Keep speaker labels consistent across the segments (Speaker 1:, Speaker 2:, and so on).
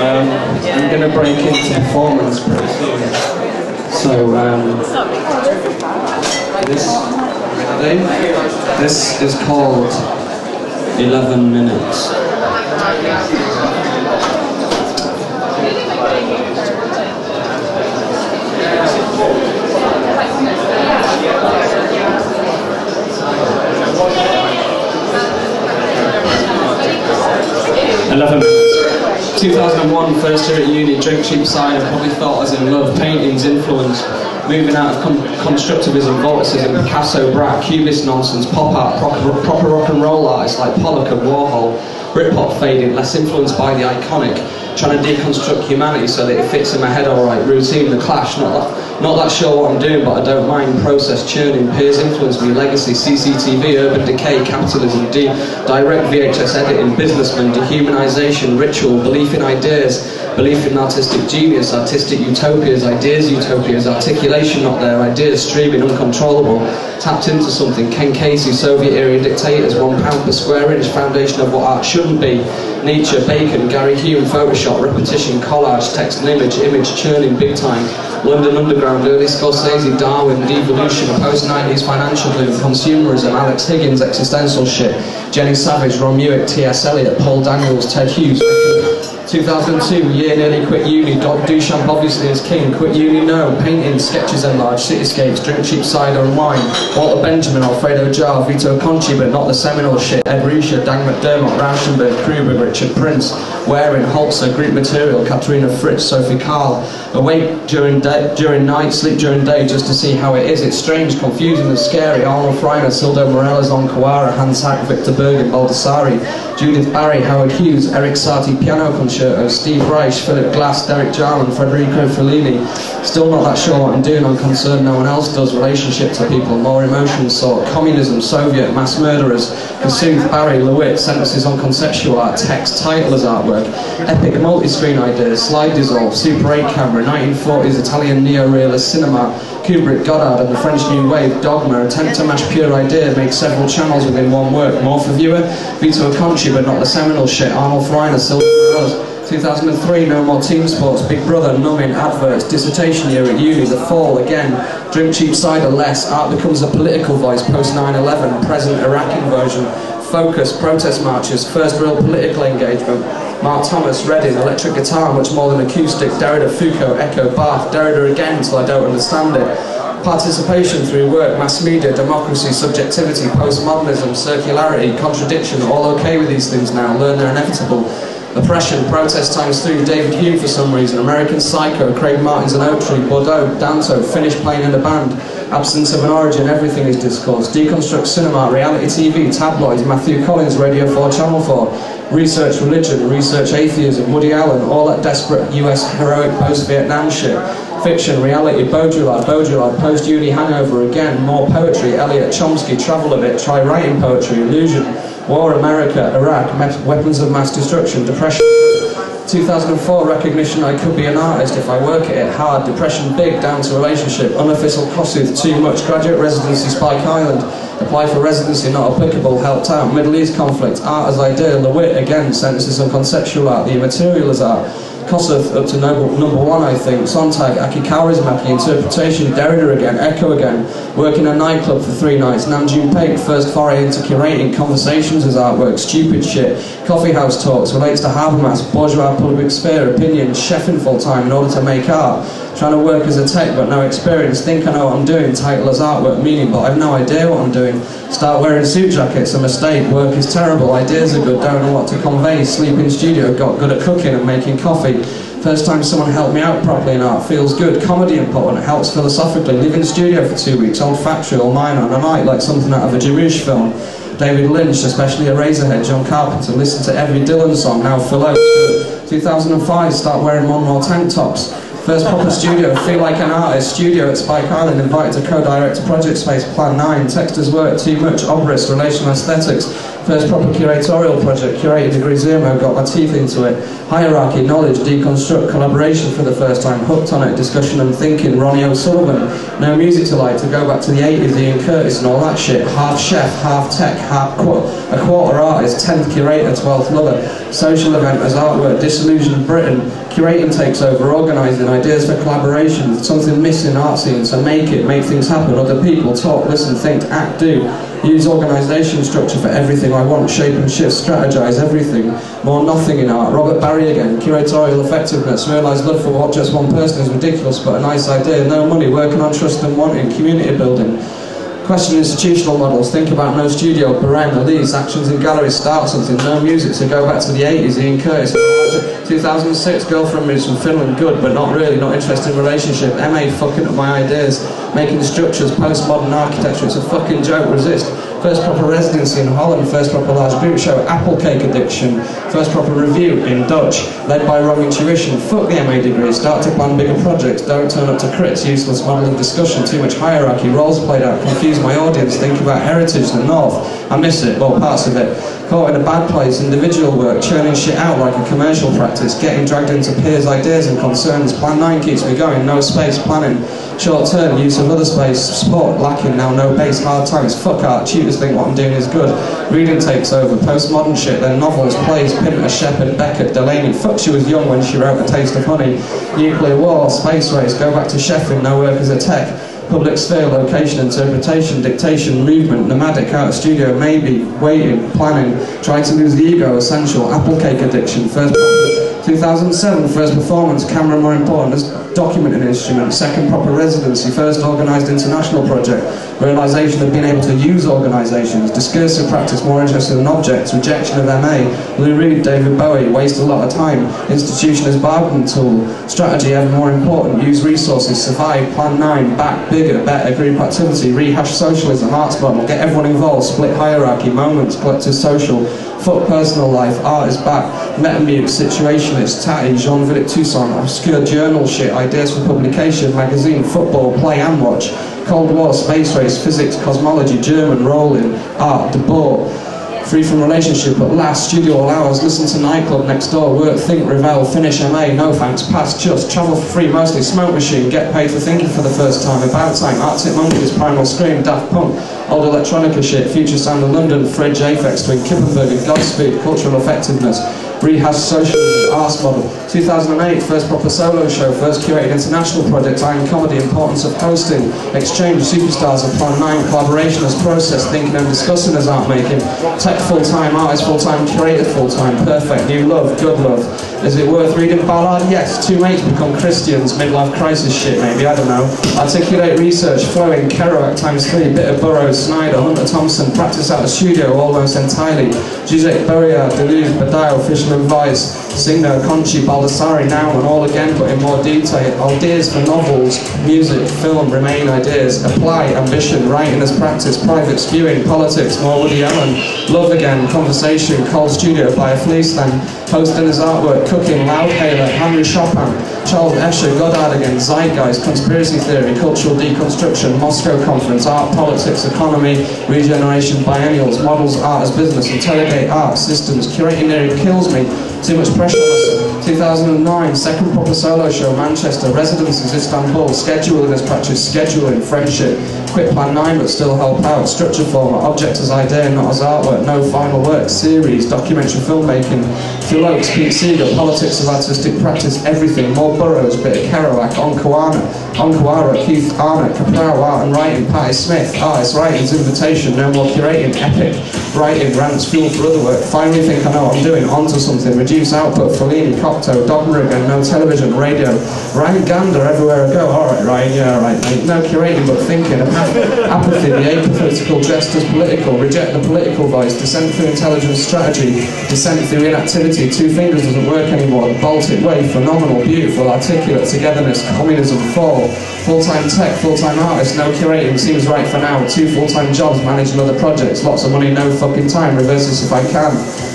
Speaker 1: I'm going to break into performance pretty soon. So, this is called 11 Minutes. Eleven. 2001, first year at uni, drink cheap cider, probably thought as in love, paintings, influence, moving out of constructivism, volticism, Picasso, Braque, Cubist nonsense, pop art, proper rock and roll artists like Pollock and Warhol, Britpop faded, less influenced by the iconic, trying to deconstruct humanity so that it fits in my head alright, routine, the Clash, not that sure what I'm doing, but I don't mind, process, churning, peers influence me, legacy, CCTV, urban decay, capitalism, direct VHS editing, businessman, dehumanization, ritual, belief in ideas, belief in artistic genius, artistic utopias, ideas utopias, articulation not there, ideas streaming, uncontrollable, tapped into something, Ken Casey, Soviet era dictators, £1 per square inch, foundation of what art shouldn't be, Nietzsche, Bacon, Gary Hume, Photoshop, repetition, collage, text and image churning big time, London Underground, early Scorsese, Darwin, devolution, post-90s financial boom, consumerism, Alex Higgins, existential shit, Jenny Savage, Ron Muick, T.S. Eliot, Paul Daniels, Ted Hughes, 2002, year nearly quit uni, Duchamp obviously is king, quit uni no, painting, sketches enlarged, cityscapes, drink cheap cider and wine, Walter Benjamin, Alfredo Jar, Vito Conci but not the seminal shit, Ed Risha, Dag McDermott, Rauschenberg, Kruger, Richard Prince, Waring, Holzer, Greek Material, Katerina Fritz, Sophie Karl, awake during night, sleep during day just to see how it is, it's strange, confusing and scary, Arnold Freiner, Sildo Morella's on Kawara, Hans Hack, Victor Bergen, Baldassari, Judith Barry, Howard Hughes, Eric Satie, piano concerto, Steve Reich, Philip Glass, Derek Jarman, Federico Fellini. Still not that sure what I'm doing, I'm concerned no one else does. Relationship to people, more emotions sort, communism, Soviet, mass murderers, Kossuth, Barry, Lewitt, sentences on conceptual art, text, title as artwork, epic multi-screen ideas, slide dissolve, Super 8 camera, 1940s Italian neo-realist cinema, Kubrick, Godard and the French New Wave, Dogma, attempt to mash pure idea, make several channels within one work, more for viewer, Vito Conci but not the seminal shit, Arnold Freiner, Silver Rose, 2003, no more team sports, Big Brother, numbing, adverts, dissertation year at uni, The Fall, again, drink cheap cider less, art becomes a political voice, post 9/11, present Iraq invasion, focus, protest marches, first real political engagement, Mark Thomas, Reading, electric guitar, much more than acoustic, Derrida, Foucault, Echo, Barth, Derrida again till I don't understand it. Participation through work, mass media, democracy, subjectivity, postmodernism, circularity, contradiction, all okay with these things now, learn they're inevitable. Oppression, protest times 3, David Hume for some reason, American Psycho, Craig Martins and Oak Tree, Bordeaux, Danto, Finnish playing in a band, absence of an origin, everything is discourse, deconstruct cinema, reality TV, tabloids, Matthew Collins, Radio 4, Channel 4, research religion, research atheism, Woody Allen, all that desperate US heroic post-Vietnam shit, fiction, reality, Baudrillard, post-uni hangover again, more poetry, Eliot, Chomsky, travel a bit, try writing poetry, illusion, war, America, Iraq, weapons of mass destruction, depression, 2004, recognition I could be an artist if I work at it hard, depression big, down to relationship, unofficial Kossuth, too much, graduate residency, Spike Island, apply for residency, not applicable, helped out, Middle East conflict, art as idea, Lewitt, again, sentences on conceptual art, the immaterial as art, Kossuth up to number 1 I think, Sontag, Aki Kaurismäki, interpretation, Derrida again, Echo again, working a nightclub for 3 nights, Namjoon Paik, first foray into curating, conversations as artwork, stupid shit, coffee house talks, relates to Habermas, bourgeois public sphere, opinions, chefing full time in order to make art, trying to work as a tech but no experience, think I know what I'm doing, title as artwork, meaning but I have no idea what I'm doing, start wearing suit jackets, a mistake, work is terrible, ideas are good, don't know what to convey, sleep in studio, got good at cooking and making coffee, first time someone helped me out properly in art, feels good, comedy important, helps philosophically, live in studio for 2 weeks, olfactory or minor, and I might like something out of a Jarmusch film, David Lynch, especially Eraserhead, John Carpenter, listen to every Dylan song, now Phil Oakes, 2005, start wearing more tank tops, first proper studio, feel like an artist, studio at Spike Island, invited to co-direct a project space, Plan 9, text as work, too much, obrist, relational aesthetics, First proper curatorial project, curated degree Zermo, got my teeth into it. Hierarchy, knowledge, deconstruct, collaboration for the first time, hooked on it, discussion and thinking, Ronnie O'Sullivan. No music to like, to go back to the 80s, Ian Curtis and all that shit. Half chef, half tech, a quarter artist, 10th curator, 12th lover. Social event as artwork, disillusioned Britain. Curating takes over, organising, ideas for collaboration, something missing art scene, so make it, make things happen, other people, talk, listen, think, act, do. Use organisation structure for everything I want, shape and shift, strategise everything, more nothing in art. Robert Barry again, curatorial effectiveness, realise love for what just one person is ridiculous but a nice idea, no money, working on trust and wanting, community building. Question institutional models, think about no studio, Bahrain, Elise, actions in galleries, start something, no music, so go back to the 80s, Ian Curtis. 2006, girlfriend moves from Finland, good, but not really, not interested in relationship. MA, fucking up my ideas, making structures, postmodern architecture, it's a fucking joke, resist. First proper residency in Holland, first proper large boot show, apple cake addiction, first proper review in Dutch, led by wrong intuition, fuck the MA degree, start to plan bigger projects, don't turn up to crits, useless model of discussion, too much hierarchy, roles played out, confuse my audience, think about heritage, the north, I miss it, well parts of it, caught in a bad place, individual work, churning shit out like a commercial practice, getting dragged into peers' ideas and concerns, plan 9 keeps me going, no space, planning, short term, use of other space, sport, lacking, now no base, hard times, fuck art, tutors think what I'm doing is good, reading takes over, postmodern shit, then novels, plays, Pinter, Shepard, Beckett, Delaney, fuck she was young when she wrote A Taste of Honey, nuclear war, space race, go back to Sheffield, no work as a tech, public sphere, location, interpretation, dictation, movement, nomadic, out of studio, maybe, waiting, planning, trying to lose the ego, essential, apple cake addiction, first 2007, first performance, camera more important as documenting instrument, second proper residency, first organised international project, realisation of being able to use organisations, discursive practice more interested in objects, rejection of MA, Lou Reed, David Bowie, waste a lot of time, institution as bargaining tool, strategy ever more important, use resources, survive, plan 9, back, bigger, better, group activity, rehash socialism, arts model, get everyone involved, split hierarchy, moments, collective social, fuck personal life, art is back, metamute, situationist, tatty, Jean-Philippe Toussaint, obscure journal shit, ideas for publication, magazine, football, play and watch, Cold War, space race, physics, cosmology, German, rolling, art, debauch, free from relationship, but last, studio hours, listen to nightclub next door, work, think, revel, finish MA, no thanks, pass, just, travel for free, mostly, smoke machine, get paid for thinking for the first time, about time, Arctic Monkeys, Primal Scream, Daft Punk, old electronica shit, future sound of London, Fridge, Aphex Twin, Kippenberger, Godspeed, cultural effectiveness, rehash socialism, arts model, 2008, first proper solo show, first curated international project, Iron Comedy, importance of hosting, exchange, superstars of plan 9, collaboration as process, thinking and discussing as art making, tech full-time, artist full-time, curator full-time, perfect, new love, good love. Is it worth reading Ballard? Yes. 2 mates become Christians, midlife crisis shit maybe, I don't know. Articulate research, flowing, Kerouac ×3, bit of Burroughs, Snyder, Hunter Thompson, practice out of studio almost entirely. Jacques Berriard, Deleuze, Badiou, Fisherman Weiss, Singer, Conchi, Baldassari, now and all again but in more detail. Ideas for novels, music, film, remain ideas. Apply, ambition, writing as practice, private spewing, politics, more Woody Allen. Love again, conversation, cold studio by a fleece stand. Posting his artwork, cooking, Loudhailer, Henry Chopin, Charles Escher, Godard again, Zeitgeist, conspiracy theory, cultural deconstruction, Moscow conference, art, politics, economy, regeneration, biennials, models, art as business, interrogate art, systems, curating nearly kills me, too much pressure on us. 2009, second proper solo show, Manchester, residences, Istanbul, scheduling as practice, scheduling, friendship, quit plan 9 but still help out, structure format, object as idea, not as artwork, no final work, series, documentary filmmaking, Phil Oakes, Pete Seeger, politics of artistic practice, everything, more Burroughs, bit of Kerouac, Onkwara, Keith Arnott, Capraro, art and writing, Patty Smith, artist, writings, invitation, no more curating, epic, writing, rants, fuel for other work, finally think I know what I'm doing, onto something, reduce output, Fellini, Cocteau, Dogma again, no television, radio, Ryan Gander everywhere I go, alright Ryan, yeah alright mate, no curating but thinking, apathy, the apolitical dressed as political, reject the political voice, dissent through intelligence strategy, dissent through inactivity, 2 fingers doesn't work anymore, the Baltic way, phenomenal, beautiful, articulate, togetherness, communism, fall, full-time tech, full-time artist, no curating, seems right for now, 2 full-time jobs, managing other projects, lots of money, no fucking time, reverse this if I can.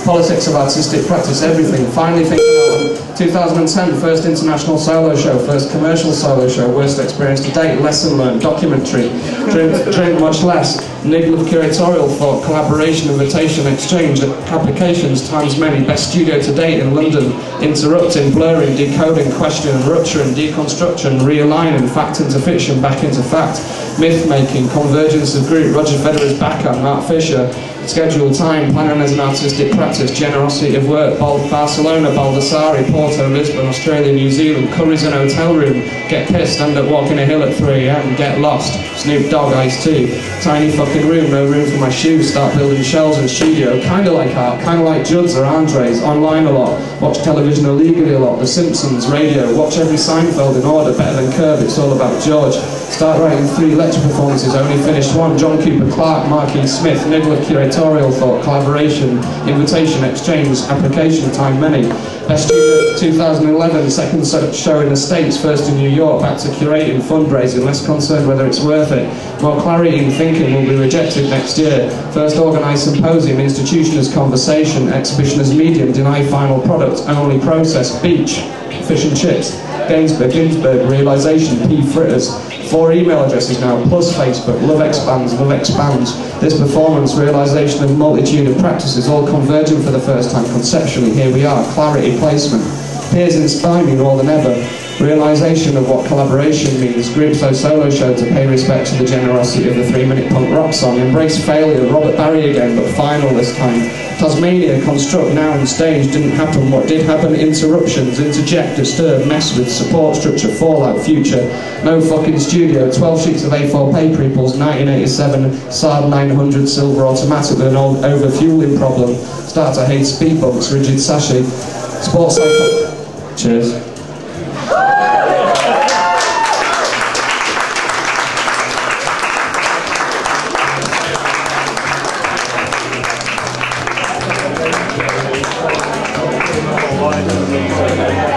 Speaker 1: politics of artistic practice, everything. Finally thinking about 2010, first international solo show, first commercial solo show, worst experience to date, lesson learned, documentary, drink much less, enigma of curatorial thought, collaboration, invitation, exchange, applications times many, best studio to date in London, interrupting, blurring, decoding, questioning, rupturing, deconstruction, realigning, fact into fiction, back into fact, myth making, convergence of group, Roger Federer's backhand, Mark Fisher, schedule, time, planning as an artistic practice, generosity of work, Barcelona, Baldassare, Porto, Lisbon, Australia, New Zealand, curries in a hotel room, get pissed, end up walking a hill at 3 AM, get lost, Snoop Dogg, Ice-T, tiny fucking room, no room for my shoes, start building shelves in studio, kinda like art, kinda like Judd's or Andre's, online a lot, watch television illegally a lot, The Simpsons, radio, watch every Seinfeld in order, better than Curb, it's all about George, start writing 3 lecture performances, only finished 1, John Cooper Clarke, Mark E. Smith, Nicola curatorial thought, collaboration, invitation, exchange, application, time many. Best Studio 2011, second show in the States, first in New York, back to curating, fundraising, less concerned whether it's worth it. More clarity in thinking will be rejected next year. First organised symposium, institution as conversation, exhibition as medium, deny final product, only process, beach, fish and chips, Ginsberg, realisation, P. Fritters. 4 email addresses now, plus Facebook, love expands, love expands. This performance, realisation of multitude of practices, all converging for the first time conceptually. Here we are, clarity, placement. Peers inspire me more than ever. Realisation of what collaboration means. Group solo show to pay respect to the generosity of the 3-minute punk rock song. Embrace failure, Robert Barry again, but final this time. Tasmania, construct, noun, stage, didn't happen. What did happen? Interruptions, interject, disturb, mess with, support structure, fallout, future. No fucking studio, 12 sheets of A4 paper equals 1987 Saab 900 silver automatic with an old overfueling problem. Start to hate speed bumps, rigid sachet. Sports cycle. Cheers.
Speaker 2: Why?